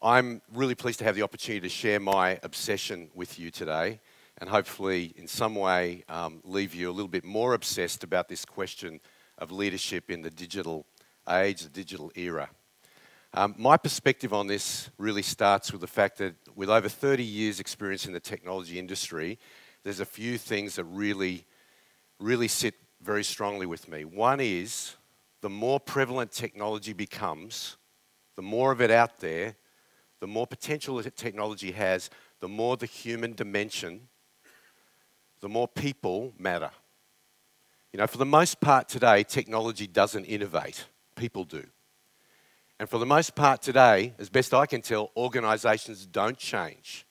I'm really pleased to have the opportunity to share my obsession with you today and hopefully in some way leave you a little bit more obsessed about this question of leadership in the digital age, the digital era. My perspective on this really starts with the fact that with over 30 years experience in the technology industry, there's a few things that really sit very strongly with me. One is the more prevalent technology becomes, the more of it out there, the more potential that technology has, the more the human dimension, the more people matter. You know, for the most part today, technology doesn't innovate. People do. And for the most part today, as best I can tell, organisations don't change.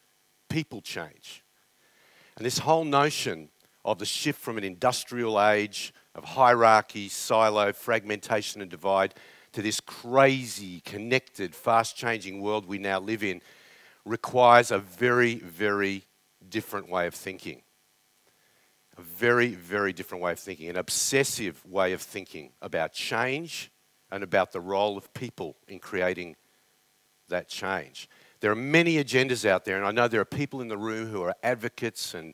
People change. And this whole notion of the shift from an industrial age of hierarchy, silo, fragmentation and divide to this crazy, connected, fast-changing world we now live in requires a very, very different way of thinking. A very, very different way of thinking, an obsessive way of thinking about change and about the role of people in creating that change. There are many agendas out there, and I know there are people in the room who are advocates and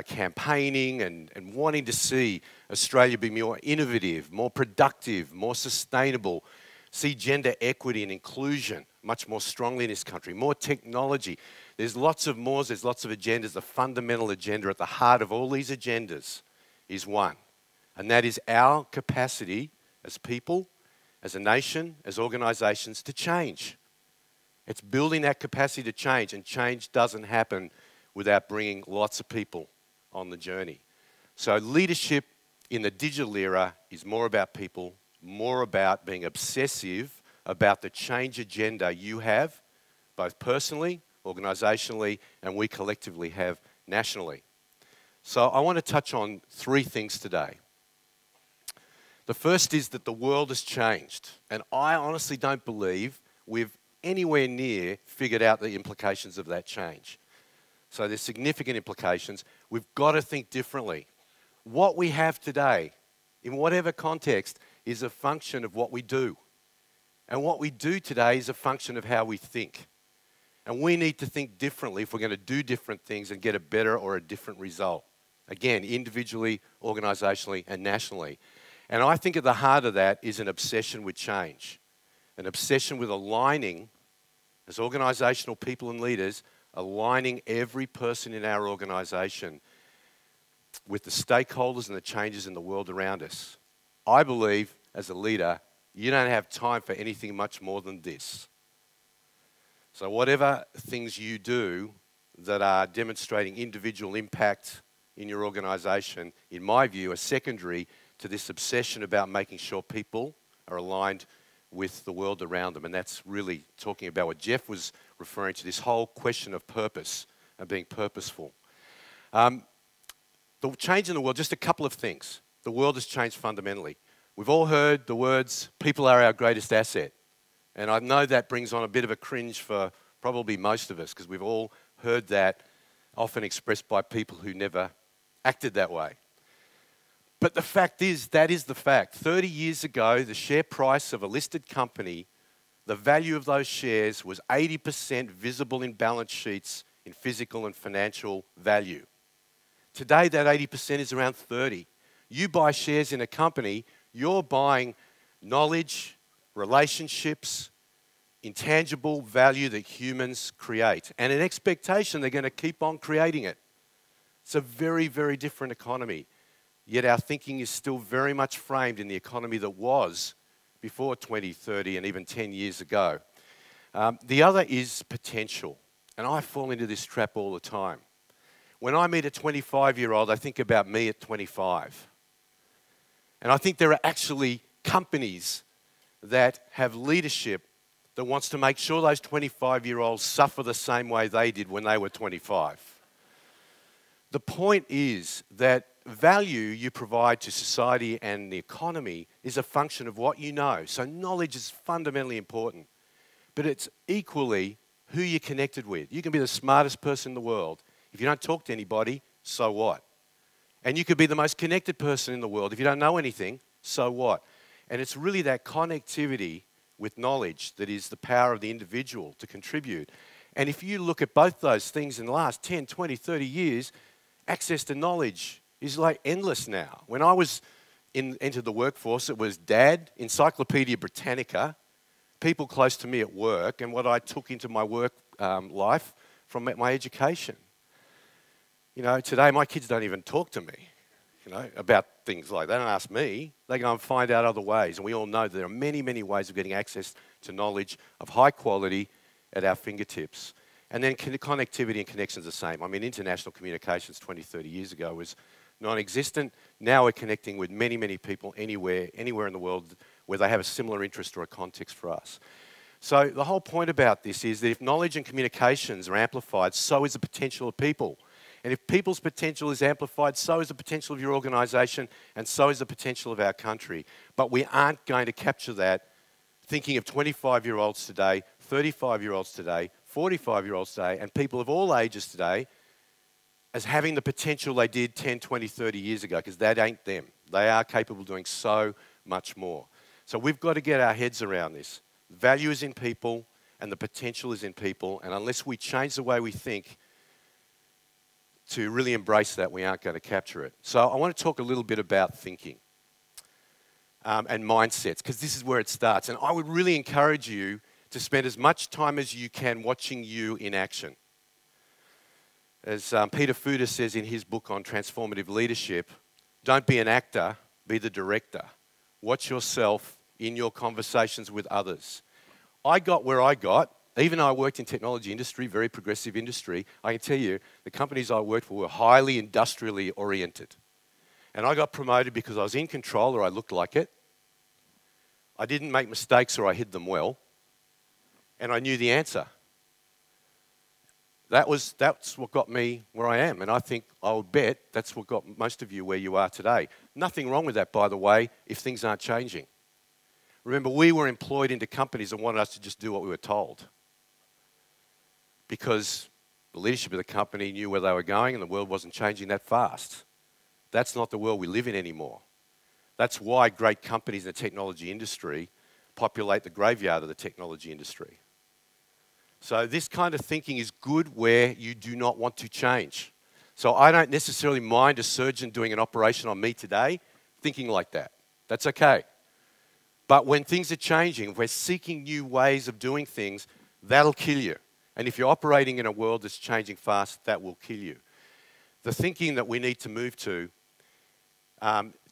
campaigning and wanting to see Australia be more innovative, more productive, more sustainable, see gender equity and inclusion much more strongly in this country, more technology. There's lots of mores, there's lots of agendas. The fundamental agenda at the heart of all these agendas is one, and that is our capacity as people, as a nation, as organisations to change. It's building that capacity to change, and change doesn't happen without bringing lots of people on the journey. So leadership in the digital era is more about people, more about being obsessive about the change agenda you have, both personally, organisationally, and we collectively have nationally. So I want to touch on three things today. The first is that the world has changed, and I honestly don't believe we've anywhere near figured out the implications of that change. So there's significant implications. We've got to think differently. What we have today, in whatever context, is a function of what we do. And what we do today is a function of how we think. And we need to think differently if we're going to do different things and get a better or a different result. Again, individually, organisationally, and nationally. And I think at the heart of that is an obsession with change. An obsession with aligning, as organisational people and leaders, aligning every person in our organisation with the stakeholders and the changes in the world around us. I believe, as a leader, you don't have time for anything much more than this. So whatever things you do that are demonstrating individual impact in your organisation, in my view, are secondary to this obsession about making sure people are aligned with the world around them. And that's really talking about what Jeff was referring to, this whole question of purpose and being purposeful. The change in the world, just a couple of things. The world has changed fundamentally. We've all heard the words, people are our greatest asset. And I know that brings on a bit of a cringe for probably most of us, because we've all heard that often expressed by people who never acted that way. But the fact is, that is the fact. 30 years ago, the share price of a listed company, the value of those shares was 80% visible in balance sheets in physical and financial value. Today, that 80% is around 30. You buy shares in a company, you're buying knowledge, relationships, intangible value that humans create, and an expectation they're going to keep on creating it. It's a very, very different economy. Yet our thinking is still very much framed in the economy that was before 20, 30, and even 10 years ago. The other is potential. And I fall into this trap all the time. When I meet a 25-year-old, I think about me at 25. And I think there are actually companies that have leadership that wants to make sure those 25-year-olds suffer the same way they did when they were 25. The point is that value you provide to society and the economy is a function of what you know. So knowledge is fundamentally important, but it's equally who you're connected with. You can be the smartest person in the world. If you don't talk to anybody, so what? And you could be the most connected person in the world. If you don't know anything, so what? And it's really that connectivity with knowledge that is the power of the individual to contribute. And if you look at both those things in the last 10, 20, 30 years, access to knowledge is like endless now. When I was entered the workforce, it was Dad, Encyclopedia Britannica, people close to me at work, and what I took into my work life from my education. You know, today my kids don't even talk to me, you know, about things like that. They don't ask me. They go and find out other ways. And we all know there are many, many ways of getting access to knowledge of high quality at our fingertips. And then connectivity and connections are the same. I mean, international communications 20, 30 years ago was non-existent. Now we're connecting with many, many people anywhere in the world where they have a similar interest or a context for us. So the whole point about this is that if knowledge and communications are amplified, so is the potential of people. And if people's potential is amplified, so is the potential of your organisation, and so is the potential of our country. But we aren't going to capture that thinking of 25-year-olds today, 35-year-olds today, 45-year-olds today, and people of all ages today as having the potential they did 10, 20, 30 years ago, because that ain't them. They are capable of doing so much more. So we've got to get our heads around this. Value is in people, and the potential is in people, and unless we change the way we think to really embrace that, we aren't going to capture it. So I want to talk a little bit about thinking and mindsets, because this is where it starts. And I would really encourage you to spend as much time as you can watching you in action. As Peter Fuda says in his book on transformative leadership, don't be an actor, be the director. Watch yourself in your conversations with others. I got where I got, even though I worked in technology industry, very progressive industry. I can tell you, the companies I worked for were highly industrially oriented. And I got promoted because I was in control or I looked like it. I didn't make mistakes or I hid them well. And I knew the answer. That's what got me where I am. And I think, I would bet, that's what got most of you where you are today. Nothing wrong with that, by the way, if things aren't changing. Remember, we were employed into companies that wanted us to just do what we were told. Because the leadership of the company knew where they were going and the world wasn't changing that fast. That's not the world we live in anymore. That's why great companies in the technology industry populate the graveyard of the technology industry. So this kind of thinking is good where you do not want to change. So I don't necessarily mind a surgeon doing an operation on me today thinking like that. That's okay. But when things are changing, if we're seeking new ways of doing things, that'll kill you. And if you're operating in a world that's changing fast, that will kill you. The thinking that we need to move to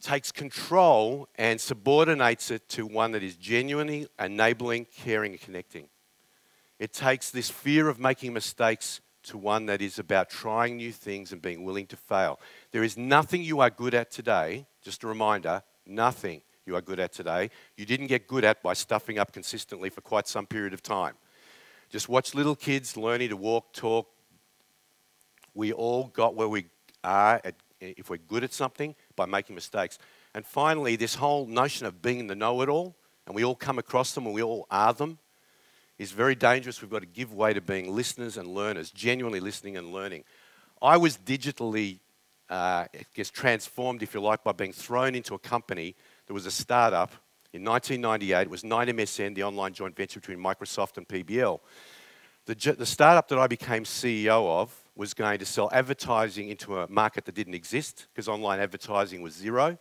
takes control and subordinates it to one that is genuinely enabling, caring, and connecting. It takes this fear of making mistakes to one that is about trying new things and being willing to fail. There is nothing you are good at today, just a reminder, nothing you are good at today you didn't get good at by stuffing up consistently for quite some period of time. Just watch little kids learning to walk, talk. We all got where we are if we're good at something by making mistakes. And finally, this whole notion of being the know-it-all, and we all come across them and we all are them, is very dangerous. We've got to give way to being listeners and learners, genuinely listening and learning. I was digitally, transformed, if you like, by being thrown into a company that was a startup in 1998. It was 9MSN, the online joint venture between Microsoft and PBL. The startup that I became CEO of was going to sell advertising into a market that didn't exist because online advertising was zero.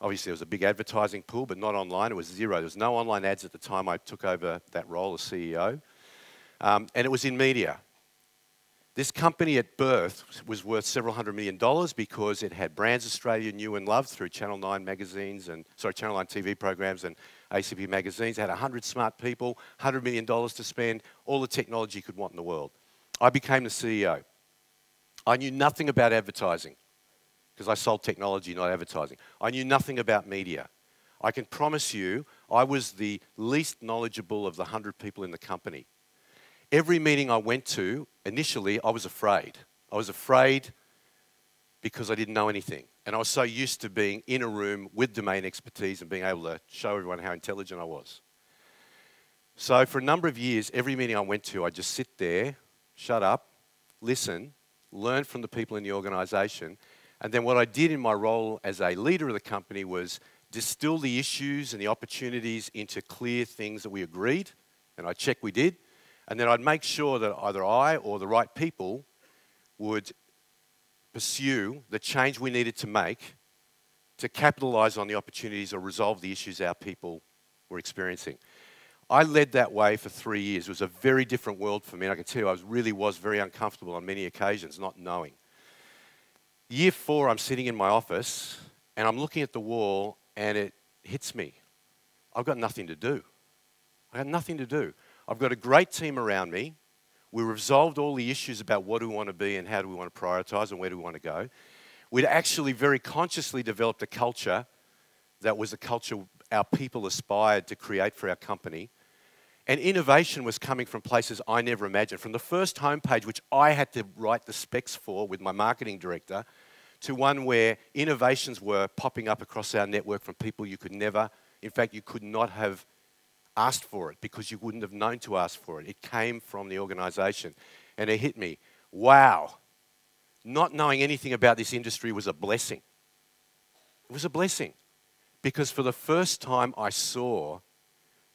Obviously, there was a big advertising pool, but not online. It was zero. There was no online ads at the time I took over that role as CEO. And it was in media. This company at birth was worth several $100 million because it had brands Australia knew and loved through Channel 9 magazines and, Channel 9 TV programs and ACP magazines. It had 100 smart people, $100 million to spend, all the technology you could want in the world. I became the CEO. I knew nothing about advertising because I sold technology, not advertising. I knew nothing about media. I can promise you I was the least knowledgeable of the 100 people in the company. Every meeting I went to, initially, I was afraid. I was afraid because I didn't know anything. And I was so used to being in a room with domain expertise and being able to show everyone how intelligent I was. So for a number of years, every meeting I went to, I'd just sit there, shut up, listen, learn from the people in the organisation. And then what I did in my role as a leader of the company was distill the issues and the opportunities into clear things that we agreed, and I checked we did, and then I'd make sure that either I or the right people would pursue the change we needed to make to capitalise on the opportunities or resolve the issues our people were experiencing. I led that way for 3 years. It was a very different world for me, and I can tell you I really was very uncomfortable on many occasions, not knowing. Year 4, I'm sitting in my office, and I'm looking at the wall, and it hits me. I've got nothing to do. I got nothing to do. I've got a great team around me. We resolved all the issues about what do we want to be and how do we want to prioritise and where do we want to go. We'd actually very consciously developed a culture that was a culture our people aspired to create for our company. And innovation was coming from places I never imagined. From the first homepage, which I had to write the specs for with my marketing director, to one where innovations were popping up across our network from people you could never, in fact, you could not have asked for it because you wouldn't have known to ask for it. It came from the organisation. And it hit me. Wow. Not knowing anything about this industry was a blessing. It was a blessing. Because for the first time I saw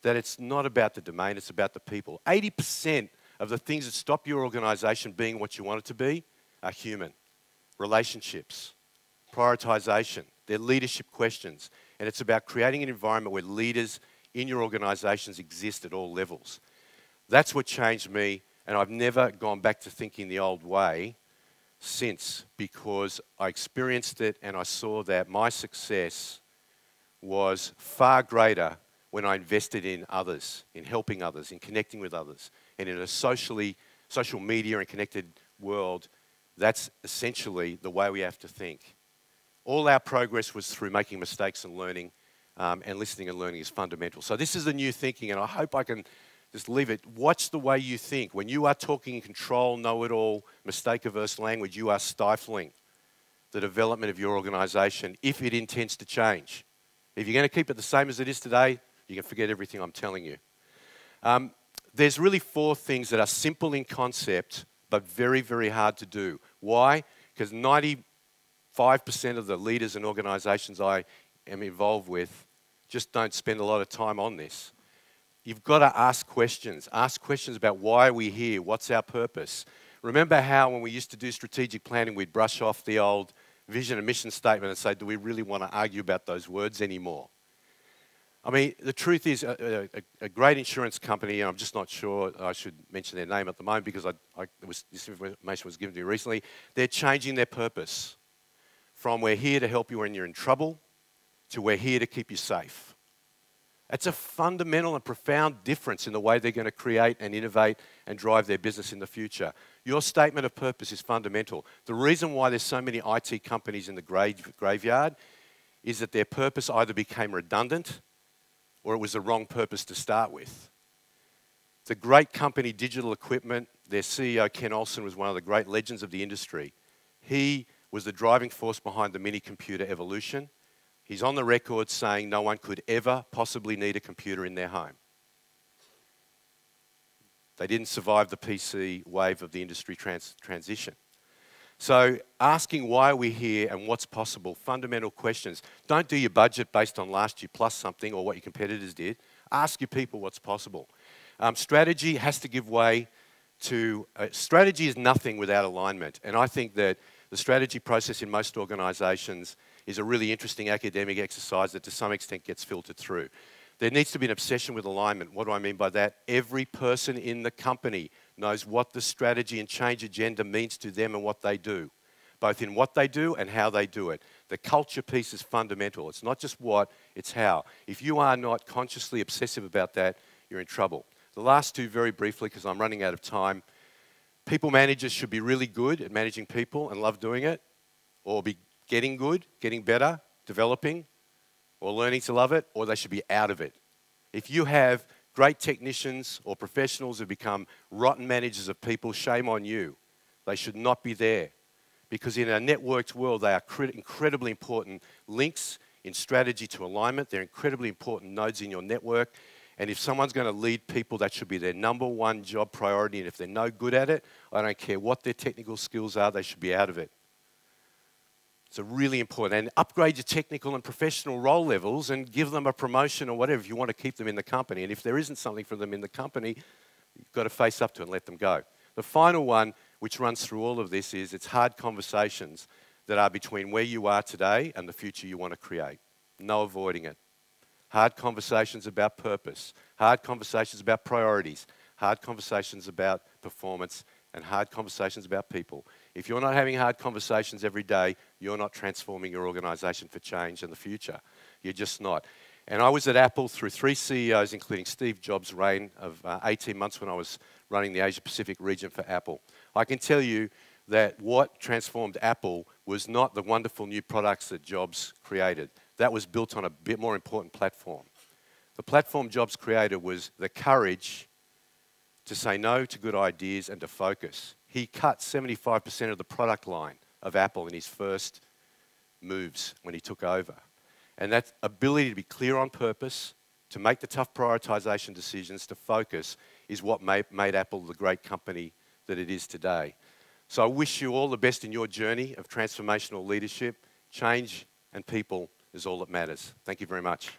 that it's not about the domain, it's about the people. 80% of the things that stop your organisation being what you want it to be are human. Relationships, prioritisation, they're leadership questions. And it's about creating an environment where leaders in your organisations exist at all levels. That's what changed me, and I've never gone back to thinking the old way since, because I experienced it and I saw that my success was far greater when I invested in others, in helping others, in connecting with others. And in a social media and connected world, that's essentially the way we have to think. All our progress was through making mistakes and learning, and listening and learning is fundamental. So this is the new thinking, and I hope I can just leave it. Watch the way you think. When you are talking in control, know-it-all, mistake-averse language, you are stifling the development of your organisation if it intends to change. If you're going to keep it the same as it is today, you can forget everything I'm telling you. There's really 4 things that are simple in concept, but very, very hard to do. Why? Because 95% of the leaders and organisations I am involved with just don't spend a lot of time on this. You've got to ask questions. Ask questions about why are we here? What's our purpose? Remember how when we used to do strategic planning, we'd brush off the old vision and mission statement and say, do we really want to argue about those words anymore? I mean, the truth is a great insurance company, and I'm just not sure I should mention their name at the moment because this information was given to me recently, they're changing their purpose from we're here to help you when you're in trouble to we're here to keep you safe. That's a fundamental and profound difference in the way they're going to create and innovate and drive their business in the future. Your statement of purpose is fundamental. The reason why there's so many IT companies in the graveyard is that their purpose either became redundant or it was the wrong purpose to start with. The great company Digital Equipment, their CEO Ken Olsen was one of the great legends of the industry. He was the driving force behind the mini-computer evolution. He's on the record saying no one could ever possibly need a computer in their home. They didn't survive the PC wave of the industry transition. So asking why are we here and what's possible, fundamental questions. Don't do your budget based on last year plus something or what your competitors did. Ask your people what's possible. Strategy has to give way to, strategy is nothing without alignment. And I think that the strategy process in most organisations is a really interesting academic exercise that to some extent gets filtered through. There needs to be an obsession with alignment. What do I mean by that? Every person in the company knows what the strategy and change agenda means to them and what they do, both in what they do and how they do it. The culture piece is fundamental. It's not just what, it's how. If you are not consciously obsessive about that, you're in trouble. The last 2 very briefly, because I'm running out of time. People managers should be really good at managing people and love doing it, or be getting good, getting better, developing, or learning to love it, or they should be out of it. If you have great technicians or professionals who become rotten managers of people, shame on you. They should not be there. Because in a networked world, they are incredibly important links in strategy to alignment. They're incredibly important nodes in your network. And if someone's going to lead people, that should be their #1 job priority. And if they're no good at it, I don't care what their technical skills are, they should be out of it. So really important. And upgrade your technical and professional role levels and give them a promotion or whatever if you want to keep them in the company. And if there isn't something for them in the company, you've got to face up to it and let them go. The final one, which runs through all of this, is it's hard conversations that are between where you are today and the future you want to create. No avoiding it. Hard conversations about purpose, hard conversations about priorities, hard conversations about performance, and hard conversations about people. If you're not having hard conversations every day, you're not transforming your organization for change in the future. You're just not. And I was at Apple through 3 CEOs, including Steve Jobs' reign of 18 months when I was running the Asia-Pacific region for Apple. I can tell you that what transformed Apple was not the wonderful new products that Jobs created. That was built on a bit more important platform. The platform Jobs created was the courage to say no to good ideas and to focus. He cut 75% of the product line of Apple in his first moves when he took over. And that ability to be clear on purpose, to make the tough prioritization decisions, to focus, is what made Apple the great company that it is today. So I wish you all the best in your journey of transformational leadership. Change and people is all that matters. Thank you very much.